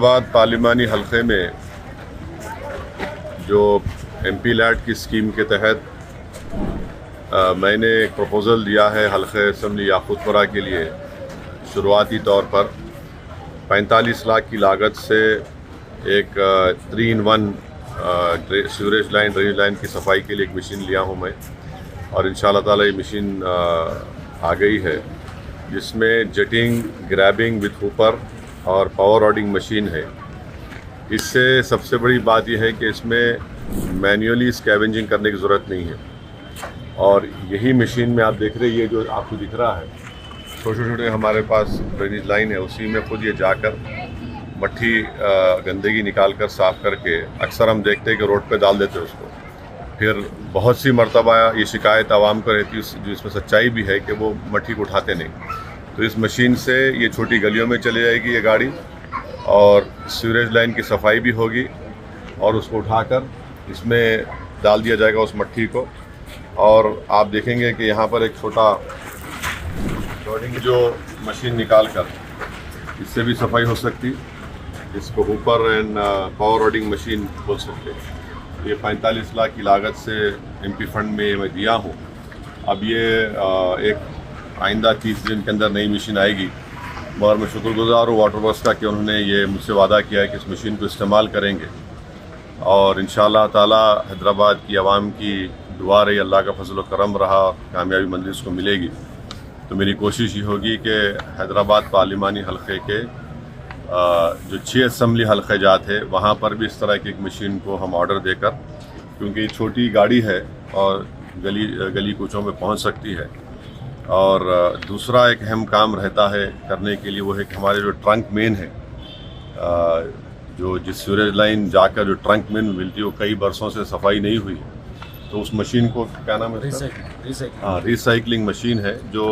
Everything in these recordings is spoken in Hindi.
हैदराबाद पार्लिमानी हल्के में जो MP लैट की स्कीम के तहत मैंने एक प्रपोज़ल दिया है हल्के असम्बली याकूतपुरा के लिए। शुरुआती तौर पर 45 लाख की लागत से एक 3-in-1 sewerage line drainage line की सफाई के लिए एक मशीन लिया हूँ मैं, और इंशाअल्लाह ताला ये मशीन आ गई है, जिसमें जेटिंग, ग्रैबिंग विथ हुपर और पावर रॉडिंग मशीन है। इससे सबसे बड़ी बात यह है कि इसमें मैन्युअली स्कैवेंजिंग करने की ज़रूरत नहीं है, और यही मशीन में आप देख रहे हैं, ये जो आपको दिख रहा है छोटे छोटे हमारे पास ड्रेनेज लाइन है, उसी में खुद ये जाकर मट्टी गंदगी निकाल कर साफ़ करके, अक्सर हम देखते हैं कि रोड पे डाल देते हैं उसको। फिर बहुत सी मरतबा ये शिकायत आवाम को रहती है, जिसमें सच्चाई भी है कि वो मट्टी को उठाते नहीं। तो इस मशीन से ये छोटी गलियों में चली जाएगी ये गाड़ी, और सीवरेज लाइन की सफाई भी होगी, और उसको उठाकर इसमें डाल दिया जाएगा उस मट्टी को। और आप देखेंगे कि यहाँ पर एक छोटा रॉडिंग जो मशीन निकाल कर इससे भी सफाई हो सकती, इसको हुपर एंड पावर रॉडिंग मशीन बोल सकते हैं। ये 45 लाख की लागत से MP फंड में मैं दिया हूँ। अब ये एक आइंदा 30 दिन के अंदर नई मशीन आएगी, मगर मैं शुक्रगुजार हूँ वाटर वर्क्स का कि उन्होंने ये मुझसे वादा किया है कि इस मशीन को इस्तेमाल करेंगे, और इंशाअल्लाह ताला हैदराबाद की आवाम की दुआ रही, अल्लाह का फजल व करम रहा, कामयाबी मंजिल इसको मिलेगी। तो मेरी कोशिश ये होगी कि हैदराबाद पार्लिमानी हल्के के जो 6 असम्बली हल्के जात है, वहाँ पर भी इस तरह की एक मशीन को हम ऑर्डर देकर, क्योंकि छोटी गाड़ी है और गली कूचों में पहुँच सकती है। और दूसरा एक अहम काम रहता है करने के लिए, वो है कि हमारे जो ट्रंक मेन है, जो जिस सीवरेज लाइन जाकर जो ट्रंक मेन मिलती है, वो कई बरसों से सफाई नहीं हुई है। तो उस मशीन को क्या नाम है, रिसाइकलिंग मशीन है, जो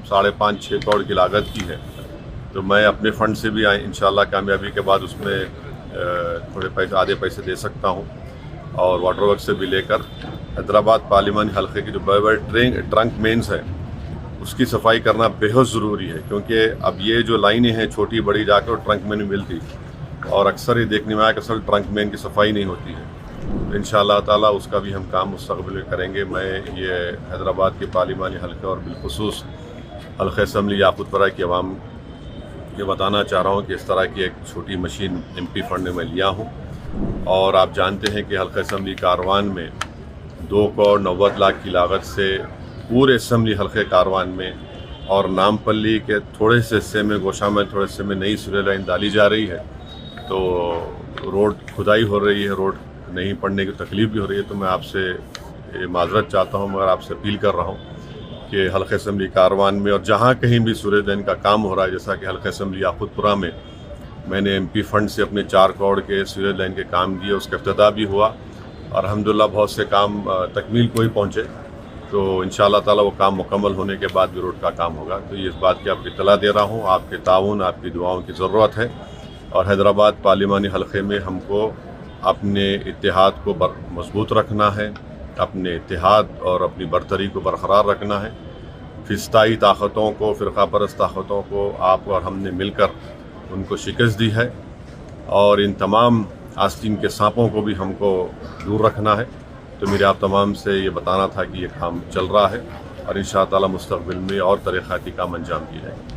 5.5-6 करोड़ की लागत की है। तो मैं अपने फ़ंड से भी इंशाल्लाह कामयाबी के बाद उसमें थोड़े पैसे, आधे पैसे दे सकता हूँ, और वाटर वर्क से भी लेकर हैदराबाद पार्लिमानी हल्के के जो बड़े बड़े ट्रंक मेन्स हैं उसकी सफाई करना बेहद ज़रूरी है, क्योंकि अब ये जो लाइनें हैं छोटी बड़ी जाकर ट्रंक मेन में मिलती, और अक्सर ये देखने में आया कि असल ट्रंक मेन की सफाई नहीं होती है। तो इंशाअल्लाह ताला उसका भी हम काम मुस्तक़बिल में करेंगे। मैं ये हैदराबाद के पार्लिमानी हल्के और बिलखुसूस हल्के असम्बली याकूतपुरा की आवाम ये बताना चाह रहा हूँ कि इस तरह की एक छोटी मशीन MP फंड में मैं लिया हूँ। और आप जानते हैं कि हल्के असम्बली कारवान में 2 करोड़ 90 लाख की लागत से पूरे असम्बली हल्के कारवान में, और नामपल्ली के थोड़े से हिस्से में, गोशा में थोड़े हिस्से में नई सीवरेज लाइन डाली जा रही है। तो रोड खुदाई हो रही है, रोड नहीं पड़ने की तकलीफ भी हो रही है। तो मैं आपसे माजरत चाहता हूँ, मगर आपसे अपील कर रहा हूँ कि हल्के असम्बली कारवान में और जहाँ कहीं भी सीवरेज लाइन का काम हो रहा है, जैसा कि हल्के असम्बली याकूतपुरा में मैंने MP फंड से अपने 4 करोड़ के सीवरेज लाइन के काम दिए, उसका इफ्तिताह भी हुआ, और अल्हम्दुलिल्लाह बहुत से काम तकमील को ही पहुँचे। तो इंशाअल्लाह ताला वो काम मुकम्मल होने के बाद भी रोड का काम होगा। तो ये इस बात की आपको इत्तला दे रहा हूँ, आपके ताउन, आपकी दुआओं की ज़रूरत है, और हैदराबाद पार्लिमानी हल्के में हमको अपने इत्तेहाद को मजबूत रखना है, अपने इत्तेहाद और अपनी बरतरी को बरकरार रखना है। फिस्ताई ताकतों को, फ़िरका परस्त ताकतों को आप और हमने मिलकर उनको शिकस्त दी है, और इन तमाम आस्तीन के सांपों को भी हमको दूर रखना है। तो मेरे आप तमाम से ये बताना था कि ये काम चल रहा है, और इंशाअल्लाह ताला मुस्तक़बिल में और तरीक़ाती काम अंजाम दिए जाएंगे।